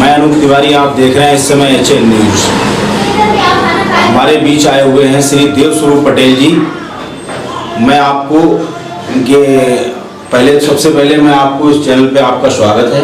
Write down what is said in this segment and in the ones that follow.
मैं अनूप तिवारी, आप देख रहे हैं इस समय HL न्यूज। हमारे बीच आए हुए हैं श्री देवस्वरूप पटेल जी। मैं आपको इनके सबसे पहले मैं आपको इस चैनल पे आपका स्वागत है।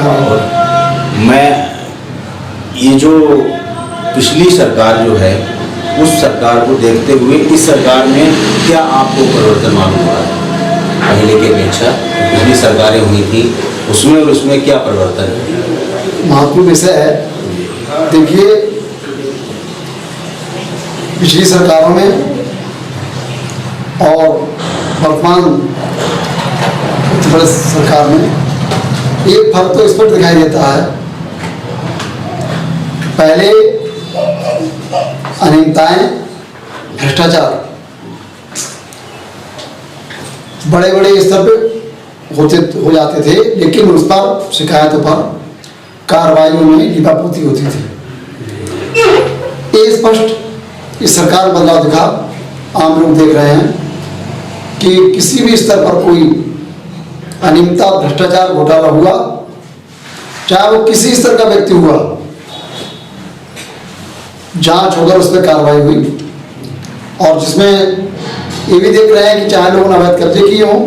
और मैं ये जो पिछली सरकार जो है उस सरकार को देखते हुए इस सरकार में क्या आपको परिवर्तन मालूम हुआ है? पहले की अपेक्षा पिछली सरकारें हुई थी उसमें और उसमें क्या परिवर्तन है? महत्वपूर्ण विषय है। देखिए, पिछली सरकारों में और वर्तमान उत्तर प्रदेश सरकार में एक फर्क तो स्पष्ट दिखाई देता है। पहले अनियमितताएं, भ्रष्टाचार बड़े बड़े स्तर पे हो जाते थे, लेकिन उस पर शिकायतों पर कार्रवाइयों में लीपापोती होती थी। ये स्पष्ट इस सरकार में बदलाव दिखा। आम लोग देख रहे हैं कि किसी भी स्तर पर कोई अनियमितता, भ्रष्टाचार, घोटाला हुआ, चाहे वो किसी स्तर का व्यक्ति हुआ, जांच होकर उस पर कार्रवाई हुई। और जिसमें ये भी देख रहे हैं कि चाहे लोगों ने अवैध कब्जे किए हों,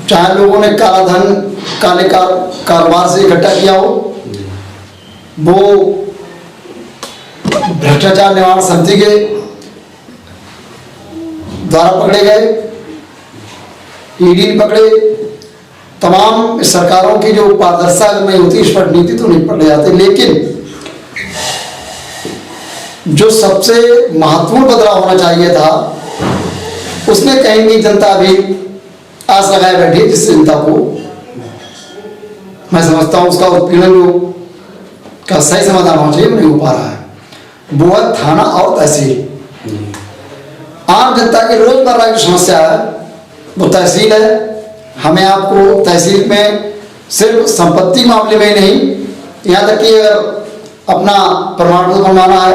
चाहे लोगों ने काला धन, काले कारोबार से इकट्ठा किया हो, वो भ्रष्टाचार निवारण समिति के द्वारा पकड़े गए, ईडी पकड़े। तमाम सरकारों की जो पारदर्शिता नहीं होती, स्पष्ट नीति तो नहीं पकड़े जाते। लेकिन जो सबसे महत्वपूर्ण बदलाव होना चाहिए था, उसमें कहीं जनता भी आस लगाए बैठी, जिस जनता को मैं समझता हूं उसका उत्पीड़न का सही समाधान होना चाहिए, नहीं हो पा रहा है। वो है थाना और तहसील। आम जनता की रोजमर्रा की समस्या है वो तहसील है। हमें आपको तहसील में सिर्फ संपत्ति मामले में ही नहीं, यहाँ तक कि अगर अपना प्रमाण पत्र बनवाना है,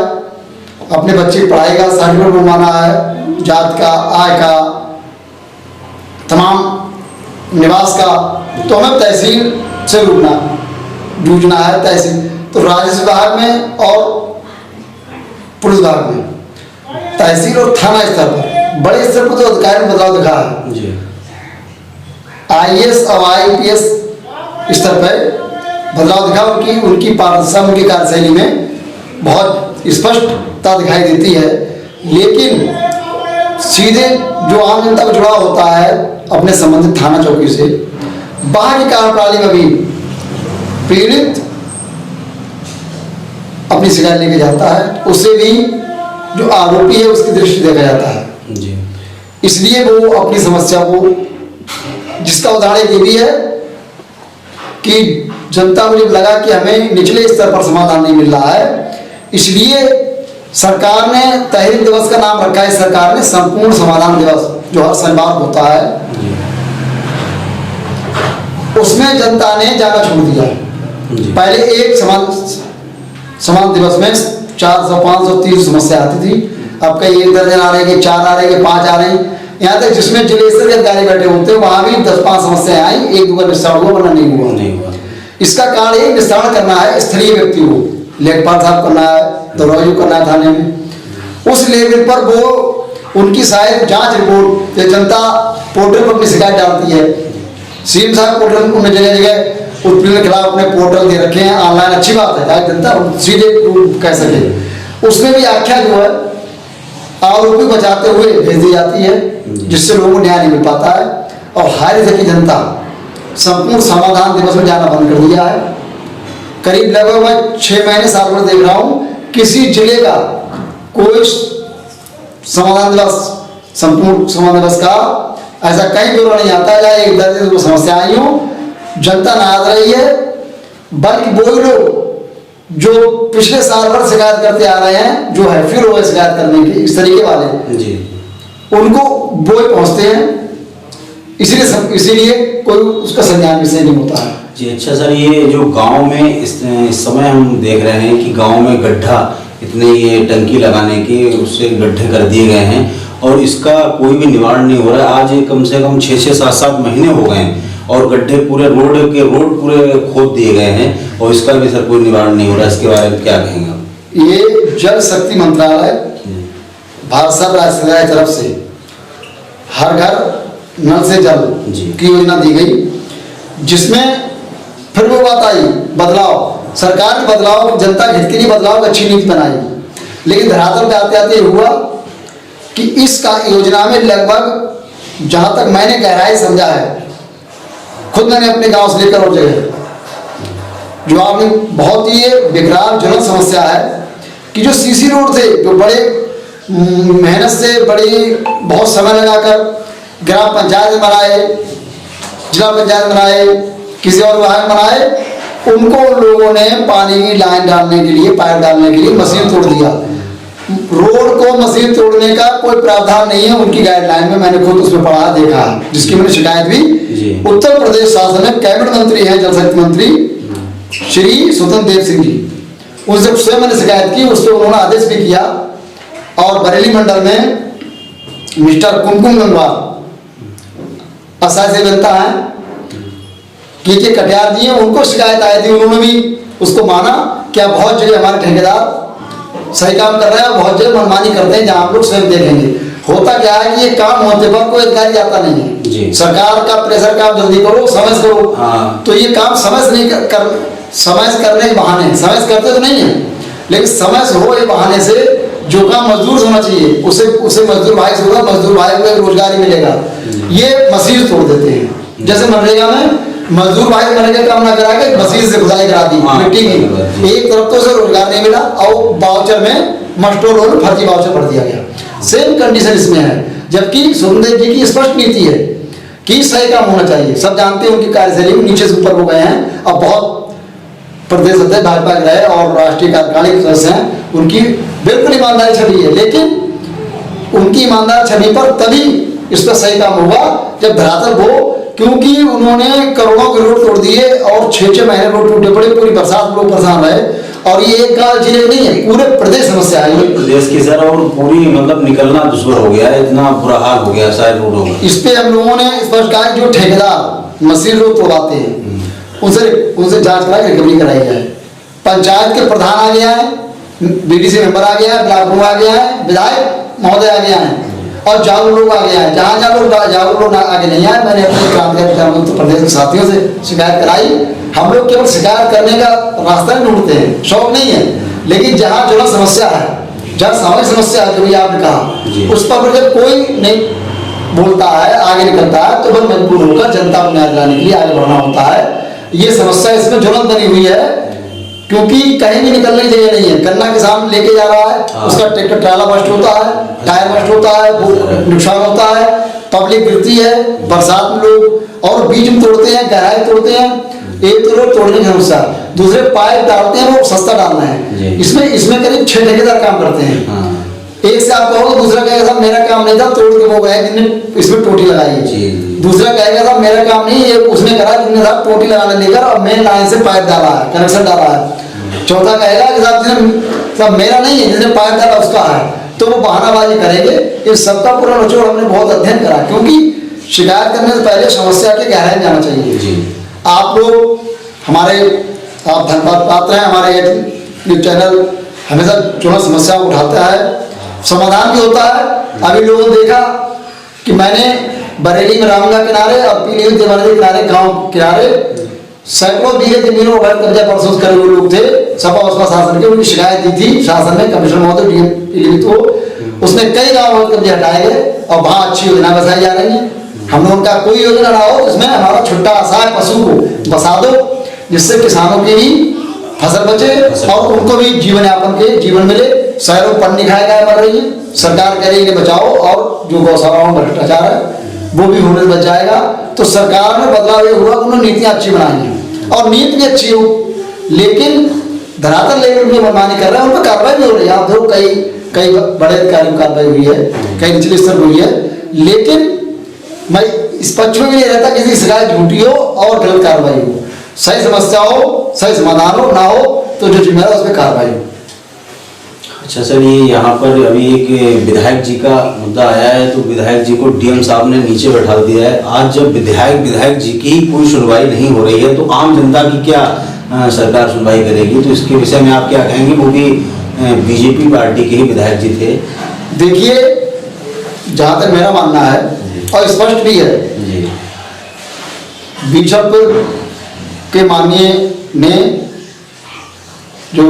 अपने बच्चे की पढ़ाई का सर्टिफिकेट बनवाना है, जात का, आय का, तमाम निवास का, तो हमें तहसील से जूझना है। तहसील तो राजस्व विभाग में और पुलिस विभाग में, तहसील और थाना स्तर पर बड़े स्तर पर तो अधिकारी में बदलाव दिखा है। IAS और IPS स्तर पर बदलाव दिखा। उनकी पारदर्शिता, उनकी कार्यशैली में बहुत स्पष्टता दिखाई देती है। लेकिन सीधे जो आम जनता को जुड़ाव होता है अपने संबंधित थाना चौकी से, बाहर की कार्यप्रणाली में भी पीड़ित अपनी शिकायत लेके जाता है, उससे भी जो आरोपी है उसकी दृष्टि देखा जाता है जी। इसलिए वो अपनी समस्या को, जिसका उदाहरण ये भी है कि जनता को जब लगा कि हमें निचले स्तर पर समाधान नहीं मिल रहा है, इसलिए सरकार ने तहरीर दिवस का नाम रखा है। सरकार ने संपूर्ण समाधान दिवस जो हर शनिवार होता है, उसमें जनता ने जाना छोड़ दिया। पहले एक समान दिवस में 400, 500, 300 समस्या आती थी। अब कई 1 दर्जन आ रहे हैं, 4 आ रहे हैं, 5 आ रहे हैं। यहाँ तक जिसमें जिले स्तर के अधिकारी बैठे होते हैं वहां भी 10-5 समस्याएं आई, 1-2 का निस्तारण हुआ, वरना नहीं हुआ। इसका कारण एक निस्तारण करना है स्थलीय व्यक्ति को, लेखपाल साहब करना है, दौरायु करना है थाने में। उस लेवल पर वो उनकी शायद जांच रिपोर्ट या जनता पोर्टल पर अपनी शिकायत डालती है। CM साहब पोर्टल उन्होंने जगह जगह उत्पीड़न के खिलाफ अपने पोर्टल दे रखे हैं, ऑनलाइन, अच्छी बात है, ताकि जनता सीधे कह सके। उसमें भी आख्या जो है आरोपी बचाते हुए भेज दी जाती है, जिससे लोगों को न्याय नहीं मिल पाता है। और हारी तक की जनता संपूर्ण समाधान दिवस में जाना बंद कर दिया है। करीब लगभग मैं 6 महीने, साल भर देख रहा हूँ, किसी जिले का कोई समाधान दिवस, संपूर्ण समाधान दिवस का ऐसा कहीं ब्यौरा नहीं आता है। एक दर्जन को समस्या आई हो, जनता नाराज रही है, बल्कि वो लोग जो पिछले साल भर शिकायत करते आ रहे हैं, जो है फिर वो शिकायत करने की इस तरीके वाले जी, उनको वो पहुंचते हैं। इसीलिए कोई उसका संज्ञान विषय नहीं होता है जी। अच्छा सर, ये जो गांव में इस समय हम देख रहे हैं कि गांव में गड्ढा, इतने ये टंकी लगाने के उससे गड्ढे कर दिए गए हैं और इसका कोई भी निवारण नहीं हो रहा है। आज कम से कम 6-7 महीने हो गए हैं और गड्ढे पूरे रोड पूरे खोद दिए गए हैं और इसका भी सर कोई निवारण नहीं हो रहा, इसके बारे में क्या कहेंगे आप? ये जल शक्ति मंत्रालय भारत सरकार की तरफ से हर घर नल से जल की योजना दी गई, जिसमें फिर वो बात आई बदलाव, सरकार ने बदलाव, जनता के हित के लिए बदलाव की अच्छी नीति बनाई, लेकिन धरातल पे आते आते हुआ कि इस का योजना में लगभग, जहां तक मैंने गहराई समझा है, खुद मैंने अपने गांव से लेकर और जगह, जो आपने बहुत ही विकराल ज्वलंत समस्या है कि जो सीसी रोड थे, जो बड़े मेहनत से बड़ी बहुत समय लगाकर ग्राम पंचायत बनाए, जिला पंचायत बनाए, किसी और विभाग बनाए, उनको लोगों ने पानी की लाइन डालने के लिए, पाइप डालने के लिए मशीन तोड़ दिया। रोड को मशीन तोड़ने का कोई प्रावधान नहीं है उनकी गाइडलाइन में, मैंने खुद उसमें पढ़ा देखा, जिसकी मैंने शिकायत भी उत्तर प्रदेश शासन में कैबिनेट मंत्री है, जल शक्ति मंत्री श्री स्वतंत्र देव सिंह जी, उनसे स्वयं मैंने शिकायत की, उस पर उन्होंने आदेश भी किया। और बरेली मंडल में मिस्टर कुमकुम गंगवार असहाय से बनता है के कटियार जी हैं, उनको शिकायत आई थी, उन्होंने भी उसको माना कि आप बहुत जगह हमारे ठेकेदार सही काम कर रहे हैं, बहुत जगह मनमानी करते हैं, जहां आप लोग स्वयं देखेंगे। होता क्या है कि ये काम होते पर कोई अधिकारी जाता नहीं है, सरकार का प्रेशर, काम जल्दी करो, समय से करो, तो ये काम समय से नहीं समय से करने के बहाने, समय से करते तो नहीं है, लेकिन समय से हो ये बहाने से जो काम मजदूर होना चाहिए उसे मजदूर भाई से होगा, मजदूर भाई को रोजगार मिलेगा, ये मशीन तोड़ देते हैं। जैसे मनरेगा में मजदूर भाई मनरेगा काम ना करा के मशीन से खुदाई करा दी मिट्टी की, एक तरफ तो उसे रोजगार नहीं मिला और वाउचर में मस्टोर और फर्जी वाउचर भर दिया गया। सेम कंडीशन इसमें है, जबकि सुखदेव जी की स्पष्ट नीति है कि सही काम होना चाहिए। सब जानते हैं उनकी कार्यशैली नीचे से ऊपर हो गए हैं, अब बहुत प्रदेश अध्यक्ष भाजपा के रहे और राष्ट्रीय कार्यकारिणी सदस्य हैं, उनकी बिल्कुल ईमानदारी छवि है, लेकिन उनकी ईमानदार छवि पर तभी इस पर सही काम होगा जब धरातल हो, क्योंकि उन्होंने करोड़ों के रोड तोड़ दिए और 6-6 महीने रोड टूटे पड़े, पूरी बरसात लोग परेशान रहे, और ये एक गांव जिले नहीं है, पूरे प्रदेश समस्या है, प्रदेश की सर, और पूरी मतलब निकलना दुश्मन हो गया है, इतना बुरा हाल हो गया शायद रोड होगा। इस पे हम लोगों ने स्पष्ट कहा जो ठेकेदार मशीन रोड तोड़ाते हैं उनसे जांच करा के रिकवरी कराई जाए। पंचायत के प्रधान आ गया है, बीडीसी मेंबर आ गया है, ब्लॉक प्रमुख आ गया है, विधायक महोदय आ गया है और जागरूक लोग आ गया है। जहाँ जागरूक लोग आगे नहीं आए, मैंने अपने क्रांतिकारी उत्तर प्रदेश के साथियों से शिकायत कराई। हम लोग केवल शिकायत करने का रास्ता नहीं ढूंढते हैं, शौक नहीं है, लेकिन जहाँ जो समस्या है, जहाँ सामाजिक समस्या है, जो भी आपने कहा, उस पर जब कोई नहीं बोलता है, आगे निकलता है, तो फिर मजबूर होकर जनता को न्याय दिलाने के लिए आगे बढ़ना होता है। ये समस्या इसमें ज्वलंत बनी हुई है, क्योंकि कहीं भी निकलने की जगह नहीं है। गन्ना किसान लेके जा रहा है, उसका ट्रैक्टर ट्राला बस्ट होता है, टायर बस्ट होता है, नुकसान होता है, पब्लिक गिरती है, बरसात में लोग और बीज में तोड़ते हैं, गहराई तोड़ते हैं, एक तो रोड तोड़ने की समस्या, दूसरे पाइप डालते हैं, वो सस्ता डालना है, इसमें करीब 6 ठेकेदार काम करते हैं। एक से आप कहोगे, दूसरा कहेगा साहब मेरा काम नहीं था, तोड़ के वो गए जिन्हें इसमें टोटी लगाई है, दूसरा कहेगा साहब मेरा काम नहीं, ये उसने करा जिन्हें साहब टोटी लगाने लेकर और मेन लाइन से पाइप डाला है, कनेक्शन डाला है। चौथा कहेगा कि साहब मेरा नहीं है, जिसने पाइप डाला उसका है, तो वो बहानाबाजी करेंगे। इस सबका पूरा निचोड़ हमने बहुत अध्ययन करा, क्योंकि शिकायत करने से पहले समस्या के गहराई में जाना चाहिए। आप लोग हमारे, आप धन्यवाद पात्र हैं, हमारे न्यूज चैनल हमेशा जो समस्या उठाता है, समाधान भी होता है। अभी लोगों ने देखा कि मैंने बरेली में रामगंगा किनारे और पीलीभीत देवानंद किनारे, गांव किनारे सैकड़ों बीघे जमीनों पर कब्जा परसों करे हुए लोग थे, सपा बसपा शासन के, उनकी शिकायत दी थी शासन ने, कमिश्नर महोदय डीएम पीलीभीत को, उसने कई गाँव कब्जे हटाए गए और वहाँ अच्छी योजना बसाई जा रही है। हम लोगों का कोई योजना ना हो इसमें हमारा छुट्टा असहाय पशु को बसा दो, जिससे किसानों की भी फसल बचे और उनको भी जीवन यापन के जीवन मिले। शहरों पर निखाए गाय मर रही है, सरकार कह रही है बचाओ, और जो गौशालाओं में भ्रष्टाचार है वो भी होने से बच जाएगा। तो सरकार में बदलाव ये हुआ, उन्होंने नीतियां अच्छी बनाई हैं और नीति भी अच्छी हो, लेकिन धरातल लेवल में मनमानी कर रहे हैं, उन पर कार्रवाई भी हो रही है। आप देखो कई बड़े अधिकारियों की कार्रवाई हुई है, कई निचले स्तर हुई है, लेकिन मैं इस पक्ष में भी नहीं रहता किसी शिकायत झूठी हो और गलत कार्रवाई हो। सही समस्या हो, सही समाधान हो, ना हो तो जो जिम्मेदार उस पर कार्रवाई हो। अच्छा सर, ये यहाँ पर अभी एक विधायक जी का मुद्दा आया है, तो विधायक जी को डीएम साहब ने नीचे बैठा दिया है। आज जब विधायक जी की कोई सुनवाई नहीं हो रही है, तो आम जनता की क्या सरकार सुनवाई करेगी? तो इसके विषय में आप क्या कहेंगे? वो भी बीजेपी पार्टी के ही विधायक जी थे। देखिए, जहाँ तक मेरा मानना है और स्पष्ट भी है जी, बीजापुर के माननीय ने जो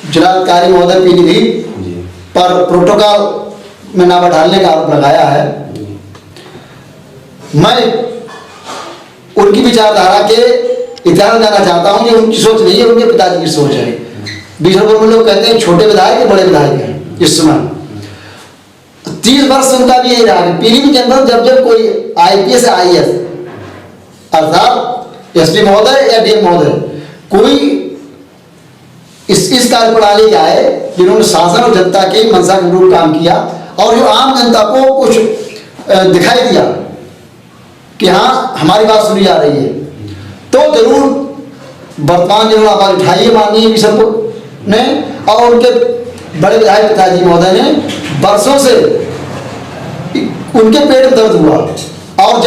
जिलाधिकारी महोदय पीलीभीत पर प्रोटोकॉल में ना बैठाने का आरोप लगाया है। मैं उनकी विचारधारा के इतिहास जानना चाहता हूँ। ये उनकी सोच नहीं है, उनके पिताजी की सोच है। बीजापुर में लोग कहते हैं छोटे विधायक या बड़े विधायक हैं। इस समय 30 वर्ष उनका भी यही रहा है। पीलीभीत के अंदर जब जब कोई IPS या IAS अर्थात SP महोदय या DM महोदय कोई इस कार्य प्रणाली के आए जिन्होंने शासन और जनता के मंशा के अनुरूप काम किया और जो आम जनता को कुछ दिखाई दिया कि हाँ हमारी बात सुनी जा रही है, तो जरूर वर्तमान जिन्होंने आवाज उठाई है माननीय बीजापुर ने और उनके बड़े विधायक पिताजी महोदय ने, वर्षों से उनके पेट में दर्द हुआ। और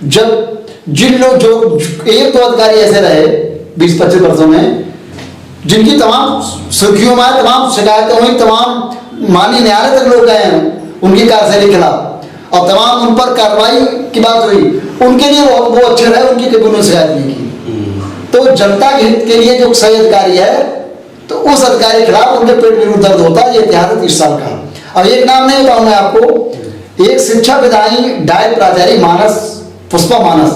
जब जिन लोग जो 1-2 अधिकारी ऐसे रहे 20-25 वर्षों में, जिनकी तमाम सुर्खियों में तमाम शिकायतें हुई, तमाम माननीय न्यायालय तक लोग गए हैं उनकी कार्यशैली के खिलाफ और तमाम उन पर कार्रवाई की बात हुई, उनके लिए वो अच्छे रहे, उनकी कभी उन्होंने शिकायत नहीं की। तो जनता के हित के लिए जो सही अधिकारी है, तो उस अधिकारी के खिलाफ उनके पेट में दर्द होता है। ये इतिहास है 30 साल का। अब एक नाम नहीं बताऊँ मैं आपको, एक शिक्षा विधायी डायट प्राचार्य मानस, पुष्पा मानस,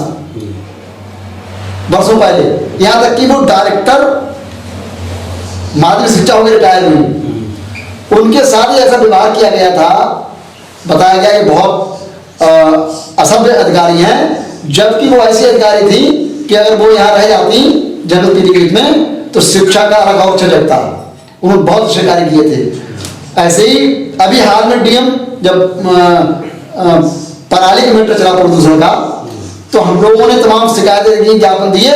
वर्षों पहले, यहाँ तक कि वो डायरेक्टर माध्यमिक शिक्षा हो गई, रिटायर हुई, उनके साथ ही ऐसा व्यवहार किया गया था, बताया गया कि बहुत असभ्य अधिकारी हैं, जबकि वो ऐसी अधिकारी थी कि अगर वो यहाँ रह जाती जनरल पीलीभीत में तो शिक्षा का अलग और लगता। उन्होंने बहुत शिकारी किए थे। ऐसे ही अभी हाल में DM जब पराली का मैटर चला प्रदूषण का, तो हम लोगों ने तमाम शिकायतें की, ज्ञापन दिए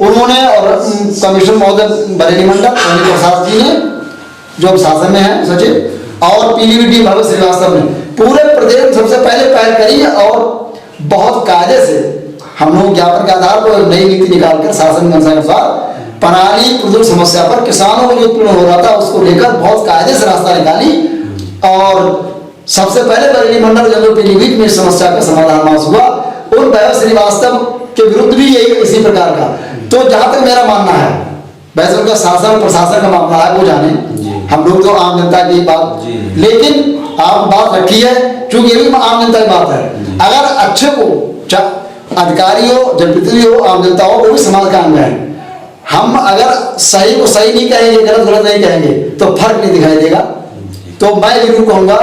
उन्होंने, और कमिश्नर महोदय बरेली मंडल प्रसाद जी ने जो शासन में है सचिव, और पीलीभीत भगत श्रीवास्तव ने पूरे प्रदेश में सबसे पहले पहल करी और बहुत कायदे से हम लोग ज्ञापन के आधार पर नई नीति निकालकर शासन के अनुसार पराली प्रदूषण समस्या पर किसानों को जो उत्पन्न हो रहा था उसको लेकर बहुत कायदे से रास्ता निकाली और सबसे पहले बरेली मंडल जनरल पीलीभीत में इस समस्या का समाधान मास हुआ। उन भगत श्रीवास्तव के विरुद्ध भी यही इसी प्रकार का। तो जहां तक मेरा मानना है, वैसे उनका शासन प्रशासन का मामला है, वो जाने, हम लोग तो आम जनता की बात, लेकिन आप बात रखी है क्योंकि ये भी आम जनता की बात है। अगर अच्छे को अधिकारी हो, जनप्रतिनिधि हो, आम जनता हो, वो भी समाज का अंग है। हम अगर सही को सही नहीं कहेंगे, गलत गलत नहीं कहेंगे, तो फर्क नहीं दिखाई देगा। तो मैं जरूर कहूंगा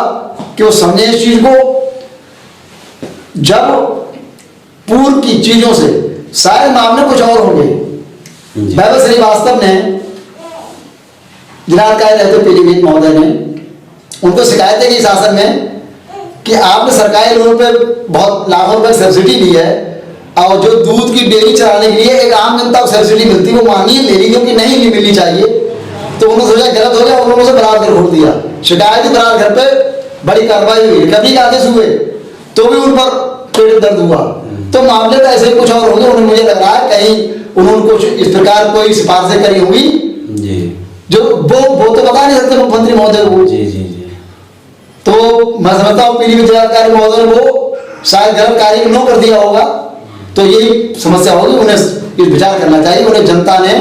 कि वो समझे इस चीज को। जब पूर्व की चीजों से सारे मामले कुछ और होंगे। भगत श्रीवास्तव ने जिलाधिकारी रहते पीलीभीत महोदय ने उनको शिकायतें की शासन में कि आपने सरकारी लोन पे बहुत लाखों रुपए सब्सिडी ली है और जो दूध की डेयरी चलाने के लिए एक आम जनता को सब्सिडी मिलती है वो मानिए ले ली, क्योंकि नहीं मिलनी चाहिए। तो उन्होंने सोचा गलत हो गया, उन्होंने उसे बरात घर खोल दिया। शिकायत ही बरात घर पे बड़ी कार्रवाई हुई, रिकवरी के आदेश हुए, तो भी उन पर पेट दर्द हुआ। तो मामले तो ऐसे कुछ और होंगे। उन्हें मुझे लग रहा है कहीं उन्होंने कुछ इस प्रकार कोई सिफारिशें करी होंगी जो वो तो बता नहीं सकते मुख्यमंत्री महोदय को। तो मैं समझता हूँ पीलीभीत जिलाधिकारी महोदय ने वो शायद गलत कार्य न कर दिया होगा, तो यही समस्या होगी। उन्हें इस विचार करना चाहिए। उन्हें जनता ने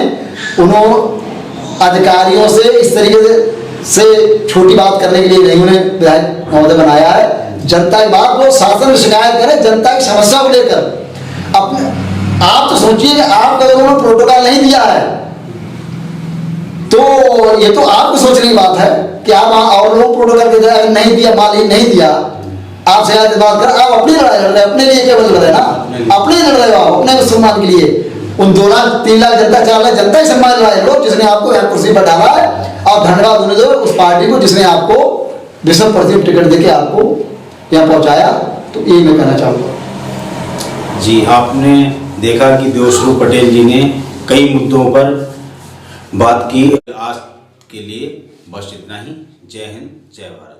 उन्होंने अधिकारियों से इस तरीके से छोटी बात करने के लिए नहीं उन्हें विधायक महोदय बनाया है। जनता की बात वो शासन में शिकायत करे, जनता की समस्या को लेकर अपने। आप तो सोचिए आप अगर उन्होंने प्रोटोकॉल नहीं दिया है तो ये तो आपको सोचने की बात है कि आप और लोग प्रोटोकॉल के अगर नहीं दिया, मान नहीं दिया, आप शिकायत बात कर, आप अपनी लड़ाई लड़ रहे, अपने लिए केवल लड़ रहे ना, अपने लड़ रहे हो आप अपने सम्मान के लिए। उन 2 लाख 3 लाख जनता 4 लाख जनता ही सम्मान लड़ाई लोग, जिसने आपको यहाँ कुर्सी पर डाला है। और धन्यवाद उन्हें दो उस पार्टी को जिसने आपको 20% टिकट देके आपको यहाँ पहुंचाया। तो यही मैं कहना चाहूँगा। जी, आपने देखा कि देवस्वरूप पटेल जी ने कई मुद्दों पर बात की। आज के लिए बस इतना ही। जय हिंद, जय भारत।